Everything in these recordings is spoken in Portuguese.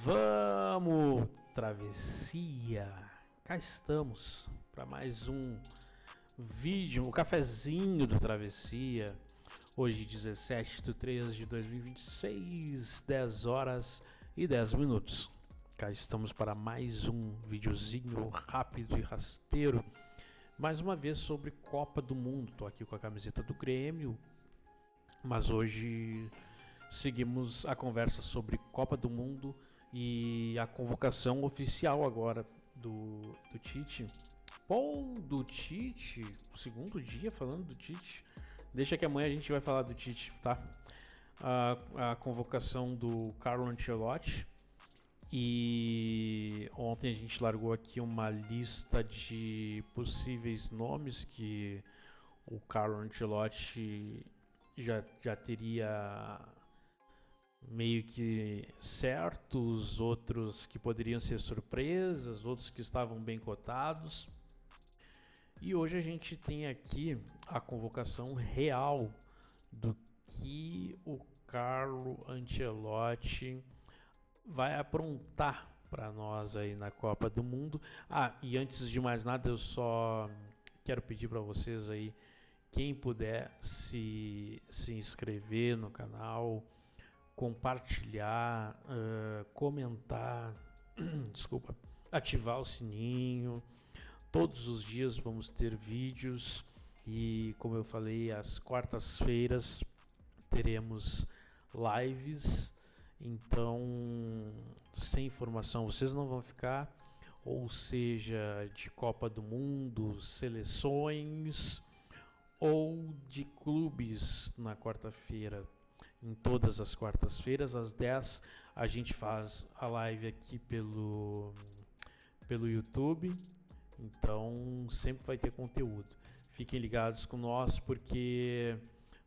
Vamos, travessia! Cá estamos para mais um vídeo, um cafezinho do Travessia. Hoje, 17 de 3 de 2026, 10 horas e 10 minutos. Cá estamos para mais um videozinho rápido e rasteiro. Mais uma vez sobre Copa do Mundo. Tô aqui com a camiseta do Grêmio, mas hoje seguimos a conversa sobre Copa do Mundo e a convocação oficial agora do Tite. Pô, do Tite, o segundo dia falando do Tite. Deixa que amanhã a gente vai falar do Tite, tá? A convocação do Carlo Ancelotti. E ontem a gente largou aqui uma lista de possíveis nomes que o Carlo Ancelotti já teria meio que certos, outros que poderiam ser surpresas, outros que estavam bem cotados. E hoje a gente tem aqui a convocação real do que o Carlo Ancelotti vai aprontar para nós aí na Copa do Mundo. E antes de mais nada, eu só quero pedir para vocês aí, quem puder se inscrever no canal, compartilhar, comentar, desculpa, ativar o sininho. Todos os dias vamos ter vídeos e, como eu falei, às quartas-feiras teremos lives. Então, sem informação vocês não vão ficar, ou seja, de Copa do Mundo, seleções ou de clubes na quarta-feira. Em todas as quartas-feiras, às 10, a gente faz a live aqui pelo YouTube. Então, sempre vai ter conteúdo. Fiquem ligados com nós, porque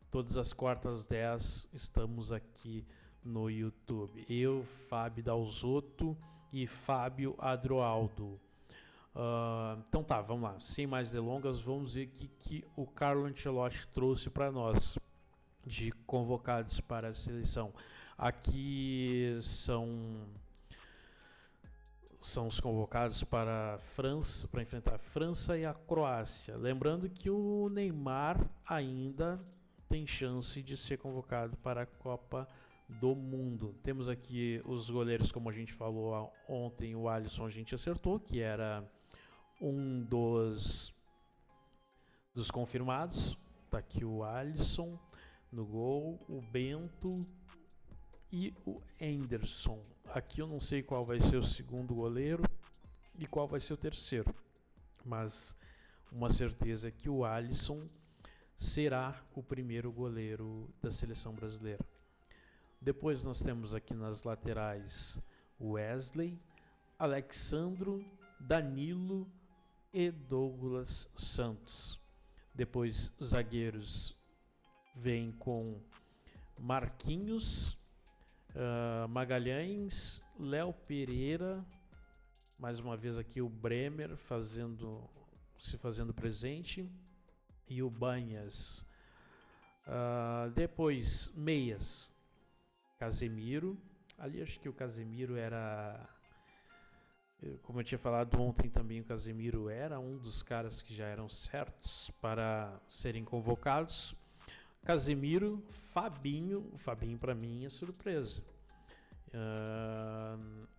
todas as quartas às 10 estamos aqui no YouTube. Eu, Fábio Dalzotto e Fábio Adroaldo. Então tá, vamos lá. Sem mais delongas, vamos ver o que o Carlo Ancelotti trouxe para nós de convocados para a seleção. Aqui são os convocados para a França, para enfrentar a França e a Croácia. Lembrando que o Neymar ainda tem chance de ser convocado para a Copa do Mundo. Temos aqui os goleiros, como a gente falou ontem, o Alisson a gente acertou, que era um dos confirmados. Tá aqui o Alisson no gol, o Bento e o Henderson. Aqui eu não sei qual vai ser o segundo goleiro e qual vai ser o terceiro, mas uma certeza é que o Alisson será o primeiro goleiro da seleção brasileira. Depois nós temos aqui nas laterais Wesley, Alexandro, Danilo e Douglas Santos. Depois zagueiros vem com Marquinhos, Magalhães, Léo Pereira, mais uma vez aqui o Bremer se fazendo presente, e o Banhas. Depois meias, Casemiro. Ali acho que o Casemiro era, como eu tinha falado ontem também, o Casemiro era um dos caras que já eram certos para serem convocados. Casemiro, Fabinho. O Fabinho para mim é surpresa.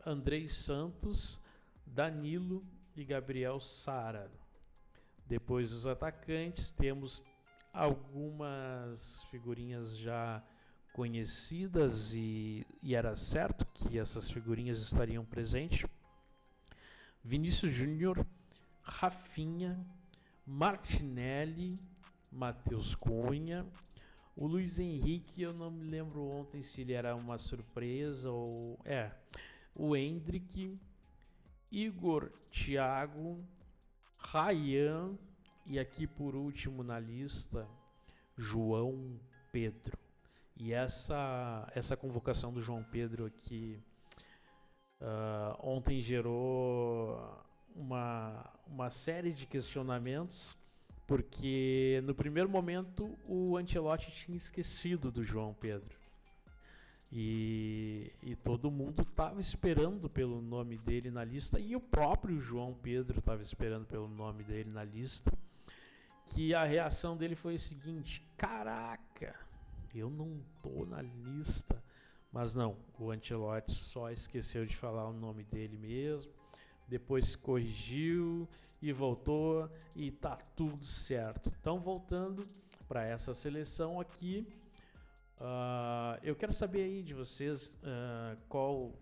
Andrei Santos, Danilo e Gabriel Sara. Depois dos atacantes temos algumas figurinhas já conhecidas e era certo que essas figurinhas estariam presentes. Vinícius Júnior, Rafinha, Martinelli, Matheus Cunha, o Luiz Henrique, eu não me lembro ontem se ele era uma surpresa ou... o Endrick, Igor, Thiago, Ryan e aqui por último na lista, João Pedro. E essa convocação do João Pedro aqui ontem gerou uma série de questionamentos, porque no primeiro momento o Ancelotti tinha esquecido do João Pedro. E todo mundo estava esperando pelo nome dele na lista, e o próprio João Pedro estava esperando pelo nome dele na lista. Que a reação dele foi o seguinte: caraca, eu não tô na lista. Mas não, o Ancelotti só esqueceu de falar o nome dele mesmo, depois corrigiu e voltou, e tá tudo certo. Então, voltando para essa seleção aqui, eu quero saber aí de vocês o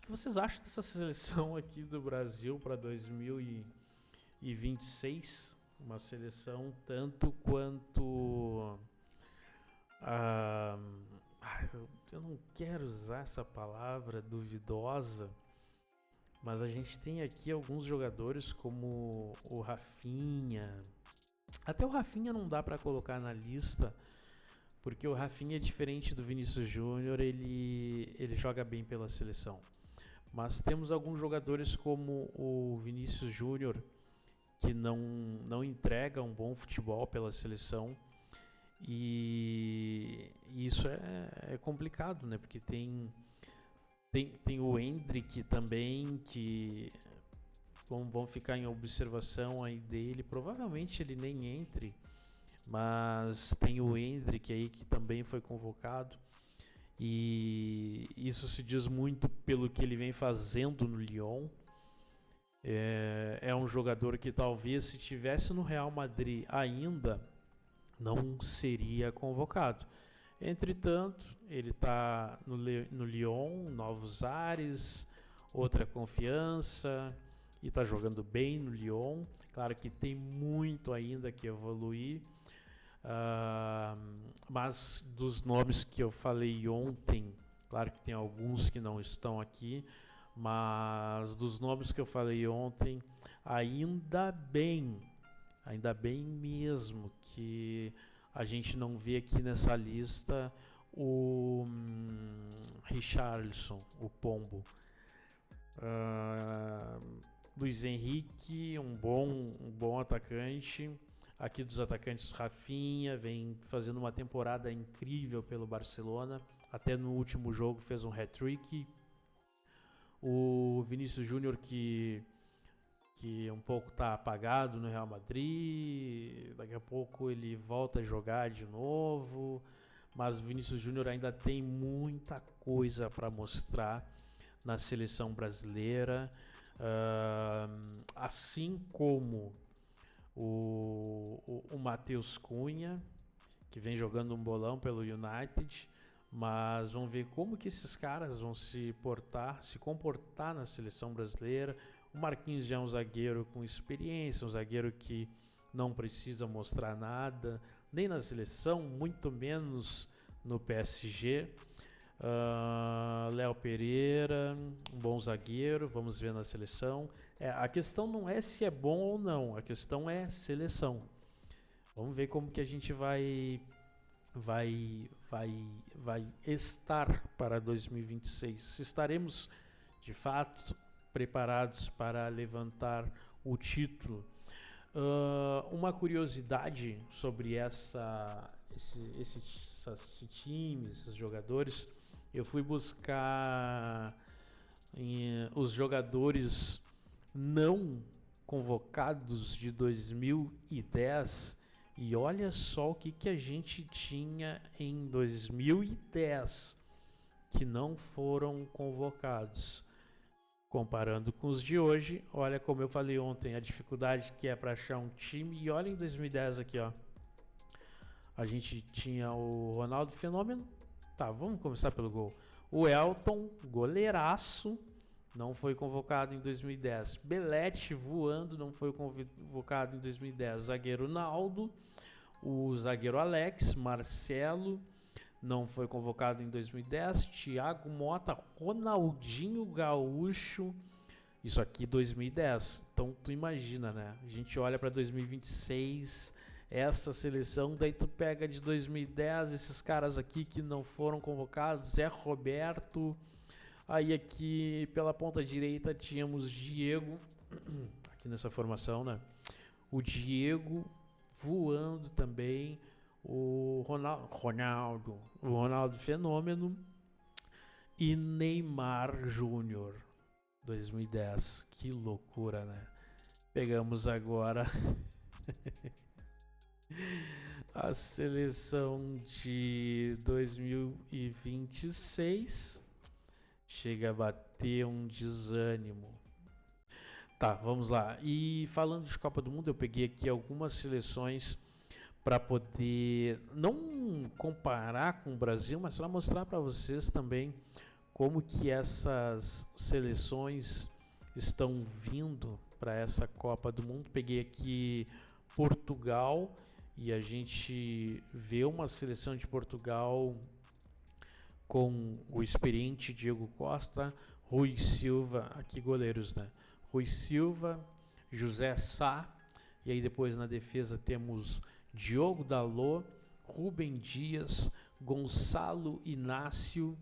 que vocês acham dessa seleção aqui do Brasil para 2026. Uma seleção tanto quanto eu não quero usar essa palavra duvidosa, mas a gente tem aqui alguns jogadores como o Rafinha. Até o Rafinha não dá para colocar na lista, porque o Rafinha é diferente do Vinícius Júnior, ele joga bem pela seleção. Mas temos alguns jogadores como o Vinícius Júnior, que não entrega um bom futebol pela seleção, e isso é complicado, né? Porque tem o Endrick também, que vão ficar em observação aí dele, provavelmente ele nem entre, mas tem o Endrick aí que também foi convocado, e isso se diz muito pelo que ele vem fazendo no Lyon. É um jogador que talvez, se tivesse no Real Madrid ainda, não seria convocado. Entretanto, ele está no Lyon, novos ares, outra confiança, e está jogando bem no Lyon. Claro que tem muito ainda que evoluir, mas dos nomes que eu falei ontem, claro que tem alguns que não estão aqui, mas dos nomes que eu falei ontem, ainda bem mesmo que a gente não vê aqui nessa lista o Richarlison, o Pombo. Luiz Henrique, um bom atacante. Aqui dos atacantes, Rafinha vem fazendo uma temporada incrível pelo Barcelona. Até no último jogo fez um hat-trick. O Vinícius Júnior, que um pouco está apagado no Real Madrid, daqui a pouco ele volta a jogar de novo, mas o Vinícius Júnior ainda tem muita coisa para mostrar na seleção brasileira, assim como o Matheus Cunha, que vem jogando um bolão pelo United. Mas vamos ver como que esses caras vão se comportar na seleção brasileira. O Marquinhos já é um zagueiro com experiência, um zagueiro que não precisa mostrar nada, nem na seleção, muito menos no PSG. Léo Pereira, um bom zagueiro, vamos ver na seleção. A questão não é se é bom ou não, a questão é seleção. Vamos ver como que a gente vai estar para 2026. Se estaremos de fato preparados para levantar o título. Uma curiosidade sobre esse time, esses jogadores, eu fui buscar os jogadores não convocados de 2010. E olha só o que a gente tinha em 2010 que não foram convocados. Comparando com os de hoje, olha, como eu falei ontem, a dificuldade que é para achar um time. E olha em 2010 aqui, ó. A gente tinha o Ronaldo Fenômeno. Tá, vamos começar pelo gol. O Elton, goleiraço, não foi convocado em 2010. Belete voando, não foi convocado em 2010. Zagueiro Naldo, o zagueiro Alex, Marcelo, não foi convocado em 2010. Thiago Mota, Ronaldinho Gaúcho, isso aqui 2010. Então tu imagina, né? A gente olha para 2026, essa seleção, daí tu pega de 2010 esses caras aqui que não foram convocados, Zé Roberto. Aí aqui pela ponta direita tínhamos Diego, aqui nessa formação, né? O Diego voando também, o Ronaldo Fenômeno, e Neymar Júnior, 2010. Que loucura, né? Pegamos agora a seleção de 2026. Chega a bater um desânimo. Tá, vamos lá. E falando de Copa do Mundo, eu peguei aqui algumas seleções para poder não comparar com o Brasil, mas para mostrar para vocês também como que essas seleções estão vindo para essa Copa do Mundo. Peguei aqui Portugal e a gente vê uma seleção de Portugal com o experiente Diego Costa, Rui Silva, aqui goleiros, né? Rui Silva, José Sá, e aí depois na defesa temos Diogo Dalot, Rubem Dias, Gonçalo Inácio,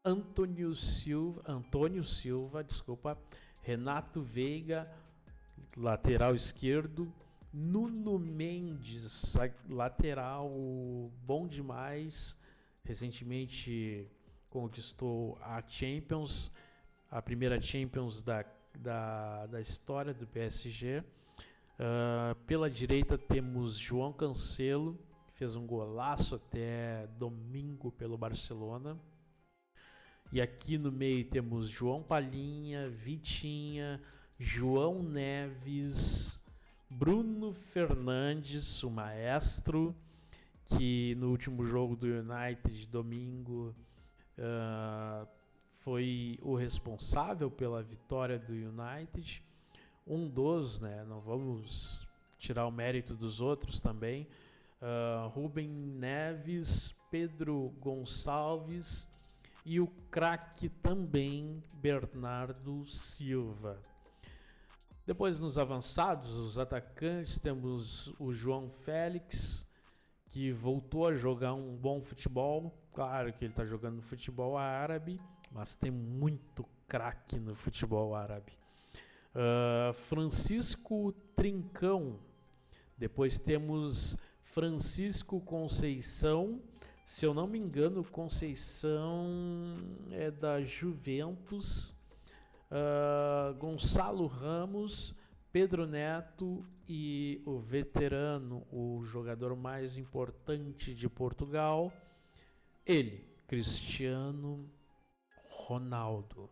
Antônio Silva, Renato Veiga, lateral esquerdo, Nuno Mendes, lateral bom demais, recentemente conquistou a Champions, a primeira Champions da história do PSG. Pela direita temos João Cancelo, que fez um golaço até domingo pelo Barcelona. E aqui no meio temos João Palhinha, Vitinha, João Neves, Bruno Fernandes, o maestro, que no último jogo do United de domingo foi o responsável pela vitória do United. Um dos, né? Não vamos tirar o mérito dos outros também. Rubem Neves, Pedro Gonçalves e o craque também, Bernardo Silva. Depois nos avançados, os atacantes, temos o João Félix, que voltou a jogar um bom futebol. Claro que ele está jogando futebol árabe, mas tem muito craque no futebol árabe. Francisco Trincão. Depois temos Francisco Conceição. Se eu não me engano, Conceição é da Juventus. Gonçalo Ramos, Pedro Neto e o veterano, o jogador mais importante de Portugal, ele, Cristiano Ronaldo.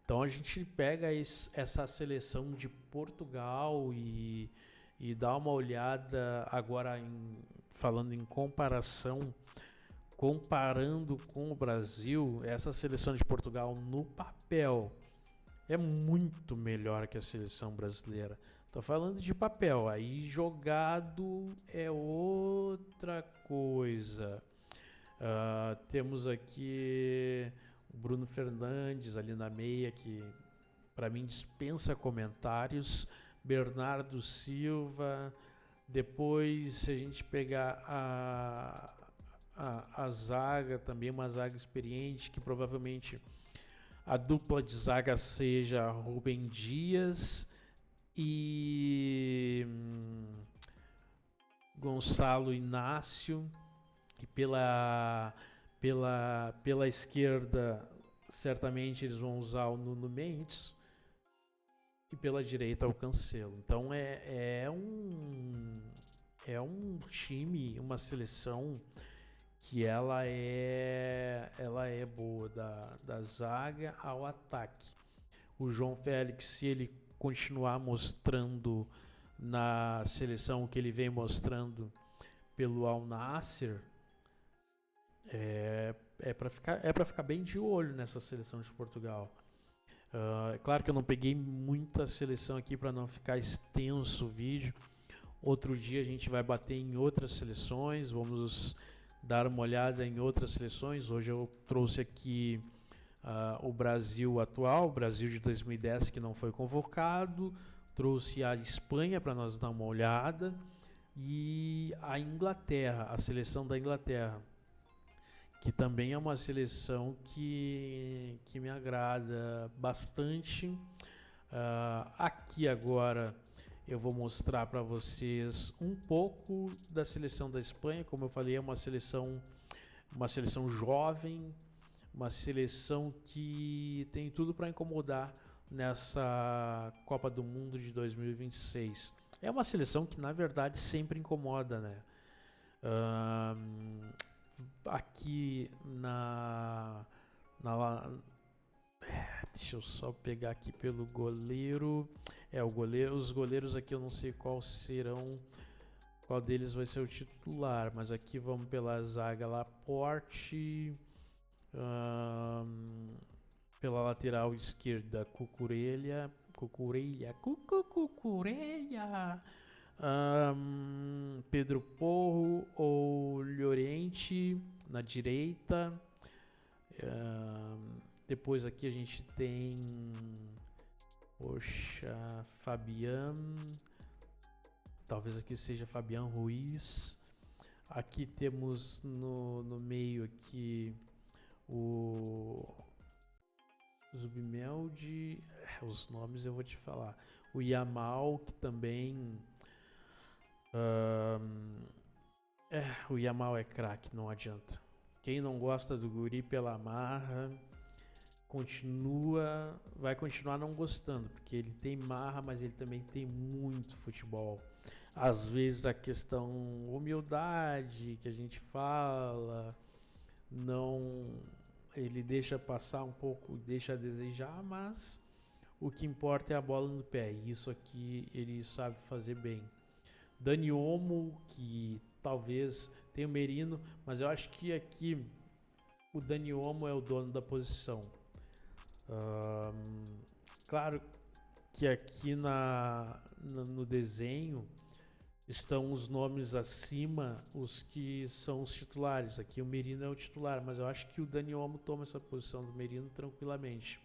Então a gente pega essa seleção de Portugal e dá uma olhada agora falando em comparação, comparando com o Brasil. Essa seleção de Portugal no papel é muito melhor que a seleção brasileira. Tô falando de papel, aí jogado é outra coisa. Temos aqui o Bruno Fernandes ali na meia, que para mim dispensa comentários. Bernardo Silva. Depois, se a gente pegar a zaga, também uma zaga experiente, que provavelmente a dupla de zaga seja Rubem Dias e Gonçalo Inácio. E pela esquerda, certamente eles vão usar o Nuno Mendes. E pela direita, o Cancelo. Então é um time, uma seleção que ela é boa da zaga ao ataque. O João Félix, se ele continuar mostrando na seleção que ele vem mostrando pelo Al Nassr, é para ficar bem de olho nessa seleção de Portugal. É claro que eu não peguei muita seleção aqui para não ficar extenso o vídeo. Outro dia a gente vai bater em outras seleções, vamos dar uma olhada em outras seleções. Hoje eu trouxe aqui o Brasil atual, o Brasil de 2010 que não foi convocado, trouxe a Espanha para nós dar uma olhada e a Inglaterra, a seleção da Inglaterra, que também é uma seleção que me agrada bastante. Aqui agora eu vou mostrar para vocês um pouco da seleção da Espanha. Como eu falei, é uma seleção jovem, uma seleção que tem tudo para incomodar nessa Copa do Mundo de 2026. É uma seleção que, na verdade, sempre incomoda, né? Aqui na deixa eu só pegar aqui pelo goleiro. Os goleiros aqui eu não sei qual deles vai ser o titular, mas aqui vamos pela zaga Laporte, pela lateral esquerda Cucurella, Pedro Porro ou Llorente na direita. Depois aqui a gente tem Fabian, talvez aqui seja Fabian Ruiz. Aqui temos no meio aqui o Zubimelde, os nomes eu vou te falar. O Yamal, que também o Yamal é craque, não adianta. Quem não gosta do guri pela marra vai continuar não gostando, porque ele tem marra, mas ele também tem muito futebol. Às vezes a questão humildade que a gente fala, ele deixa passar um pouco, deixa a desejar, mas o que importa é a bola no pé, e isso aqui ele sabe fazer bem. Dani Olmo, que talvez tenha o Merino, mas eu acho que aqui o Dani Olmo é o dono da posição. Claro que aqui no desenho estão os nomes acima, os que são os titulares. Aqui o Merino é o titular, mas eu acho que o Dani Olmo toma essa posição do Merino tranquilamente.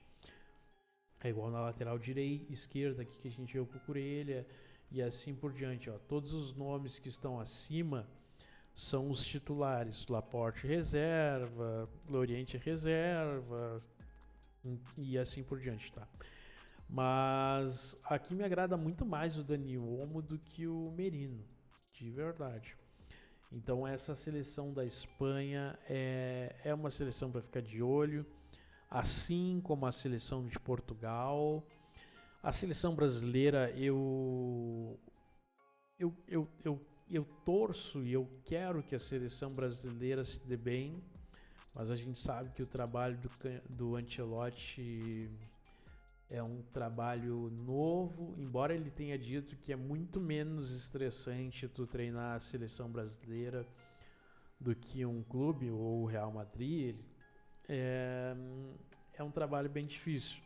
É igual na lateral direita, esquerda, aqui que a gente vê o Cucurella e assim por diante. Ó. Todos os nomes que estão acima são os titulares. Laporte reserva, Llorente reserva e assim por diante, tá? Mas aqui me agrada muito mais o Dani Olmo do que o Merino, de verdade. Então essa seleção da Espanha é uma seleção para ficar de olho, assim como a seleção de Portugal. A seleção brasileira eu torço e eu quero que a seleção brasileira se dê bem, mas a gente sabe que o trabalho do Ancelotti é um trabalho novo, embora ele tenha dito que é muito menos estressante tu treinar a seleção brasileira do que um clube ou o Real Madrid. É um trabalho bem difícil.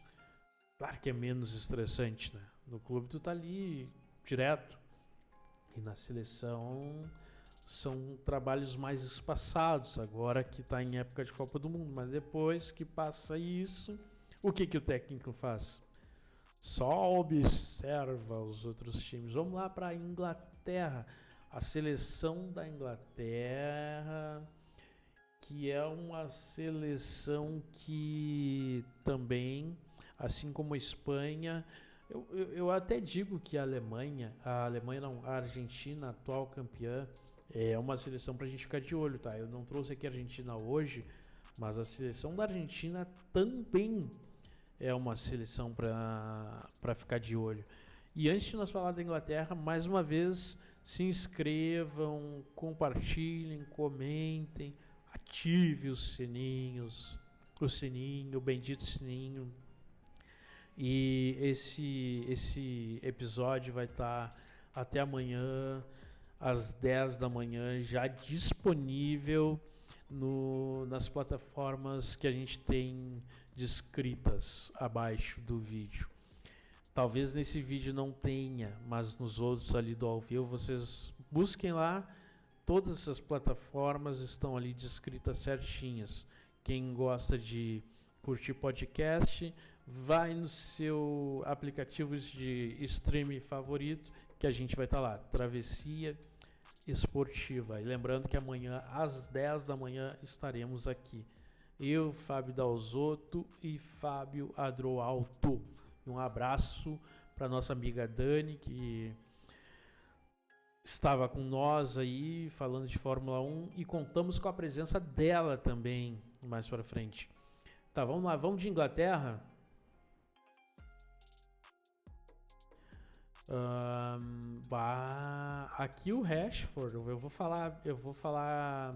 Claro que é menos estressante, né? No clube tu tá ali direto. E na seleção são trabalhos mais espaçados, agora que está em época de Copa do Mundo. Mas depois que passa isso, o que o técnico faz? Só observa os outros times. Vamos lá para a Inglaterra. A seleção da Inglaterra, que é uma seleção que também, assim como a Espanha, eu até digo que a Argentina, atual campeã, é uma seleção pra gente ficar de olho, tá? Eu não trouxe aqui a Argentina hoje, mas a seleção da Argentina também é uma seleção pra ficar de olho. E antes de nós falar da Inglaterra, mais uma vez, se inscrevam, compartilhem, comentem, ative os sininhos, o bendito sininho. E esse episódio vai estar até amanhã, às 10 da manhã, já disponível nas plataformas que a gente tem descritas abaixo do vídeo. Talvez nesse vídeo não tenha, mas nos outros ali do ao vivo, vocês busquem lá. Todas essas plataformas estão ali descritas certinhas. Quem gosta de curtir podcast, vai no seu aplicativo de streaming favorito, que a gente vai estar lá, Travessia Esportiva. E lembrando que amanhã, às 10 da manhã, estaremos aqui. Eu, Fábio Dalzotto e Fábio Adroalto. Um abraço para nossa amiga Dani, que estava com nós aí, falando de Fórmula 1, e contamos com a presença dela também, mais para frente. Tá, vamos lá, vamos de Inglaterra. Aqui o Rashford, eu vou falar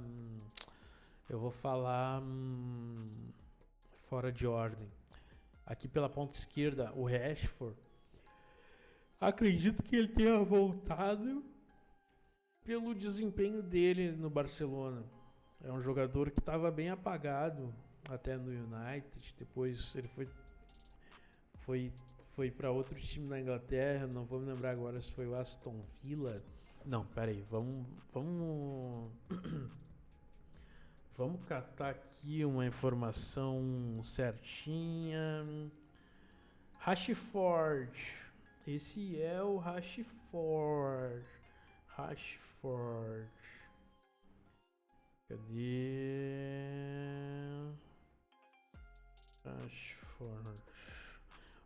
fora de ordem. Aqui pela ponta esquerda, o Rashford. Acredito que ele tenha voltado pelo desempenho dele no Barcelona. É um jogador que estava bem apagado até no United. Depois ele foi para outro time na Inglaterra. Não vou me lembrar agora se foi o Aston Villa. Não, peraí, vamos vamos catar aqui uma informação certinha. Rashford. Esse é o Rashford. Cadê? Rashford.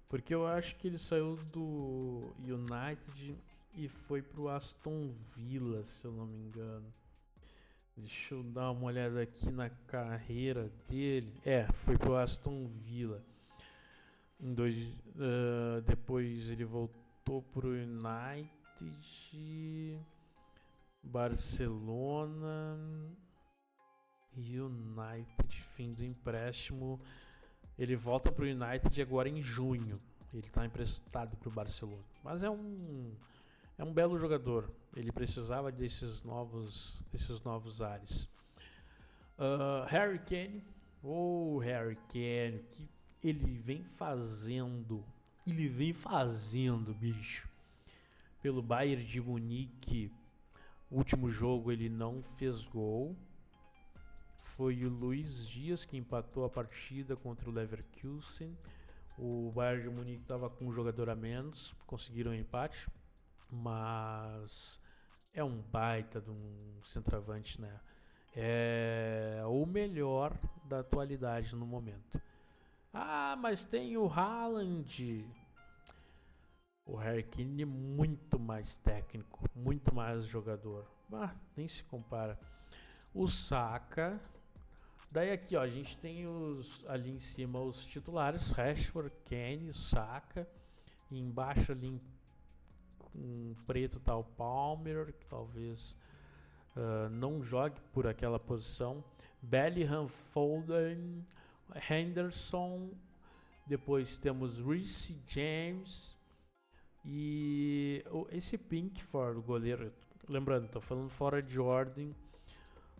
Porque eu acho que ele saiu do United e foi pro Aston Villa, se eu não me engano. Deixa eu dar uma olhada aqui na carreira dele. Foi pro Aston Villa. Depois ele voltou pro United, Barcelona, fim do empréstimo. Ele volta pro United agora em junho. Ele está emprestado pro Barcelona. Mas é um belo jogador. Ele precisava desses novos ares. Harry Kane. Harry Kane. Que ele vem fazendo, bicho. Pelo Bayern de Munique. O último jogo ele não fez gol. Foi o Luiz Dias que empatou a partida contra o Leverkusen. O Bayern de Munique estava com um jogador a menos, conseguiram um empate, mas é um baita de um centroavante, né? É o melhor da atualidade no momento. Mas tem o Haaland. O Harry Kane é muito mais técnico, muito mais jogador. Nem se compara. O Saka. Daí aqui, ó, a gente tem ali em cima os titulares, Rashford, Kane, Saka. E embaixo ali em preto tá o Palmer, que talvez não jogue por aquela posição. Bellingham, Foden, Henderson. Depois temos Reece James. E esse Pickford, o goleiro. Lembrando, tô falando fora de ordem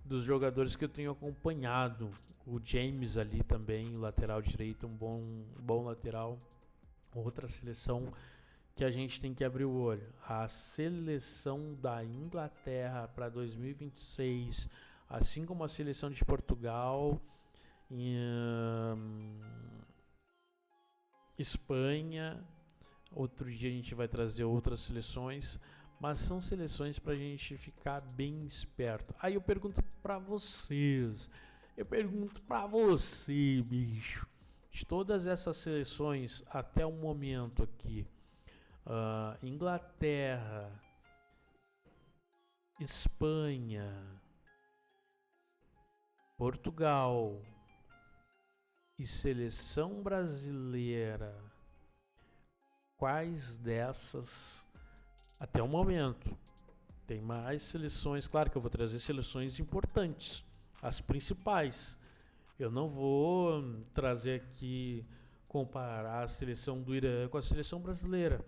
dos jogadores que eu tenho acompanhado. O James ali também, lateral direito, um bom lateral. Outra seleção que a gente tem que abrir o olho. A seleção da Inglaterra para 2026, assim como a seleção de Portugal, Espanha. Outro dia a gente vai trazer outras seleções. Mas são seleções pra gente ficar bem esperto. Aí eu pergunto pra vocês. Bicho. De todas essas seleções até o momento aqui. Inglaterra. Espanha. Portugal. E seleção brasileira. Quais dessas... Até o momento. Tem mais seleções. Claro que eu vou trazer seleções importantes. As principais. Eu não vou trazer aqui, comparar a seleção do Irã com a seleção brasileira.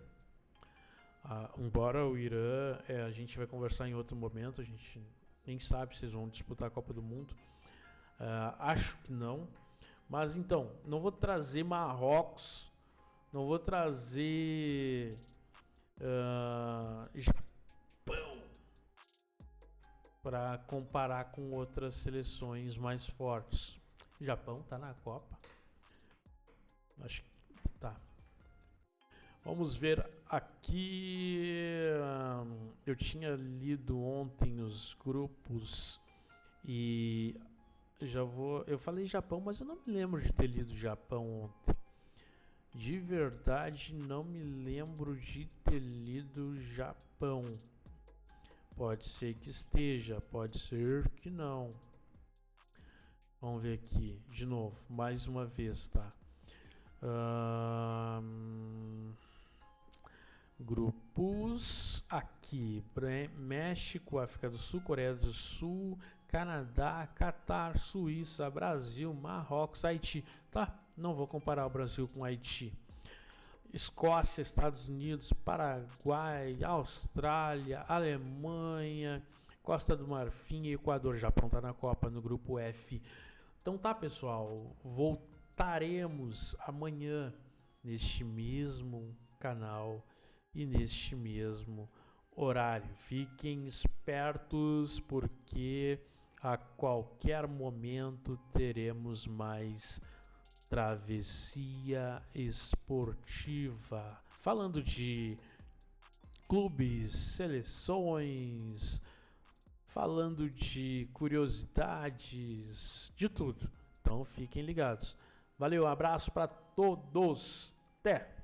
Embora o Irã, a gente vai conversar em outro momento. A gente nem sabe se eles vão disputar a Copa do Mundo. Acho que não. Mas então, não vou trazer Marrocos. Não vou trazer... Japão para comparar com outras seleções mais fortes. Japão tá na Copa. Acho que tá. Vamos ver aqui. Eu tinha lido ontem os grupos e eu falei Japão, mas eu não me lembro de ter lido Japão ontem. De verdade, não me lembro de ter lido Japão. Pode ser que esteja, pode ser que não. Vamos ver aqui de novo, mais uma vez, tá? Grupos aqui: México, África do Sul, Coreia do Sul, Canadá, Catar, Suíça, Brasil, Marrocos, Haiti. Tá, não vou comparar o Brasil com o Haiti. Escócia, Estados Unidos, Paraguai, Austrália, Alemanha, Costa do Marfim e Equador. Japão tá na Copa no grupo F. Então tá, pessoal, voltaremos amanhã neste mesmo canal e neste mesmo horário. Fiquem espertos porque a qualquer momento teremos mais travessia esportiva. Falando de clubes, seleções, falando de curiosidades, de tudo. Então fiquem ligados. Valeu, abraço para todos. Até!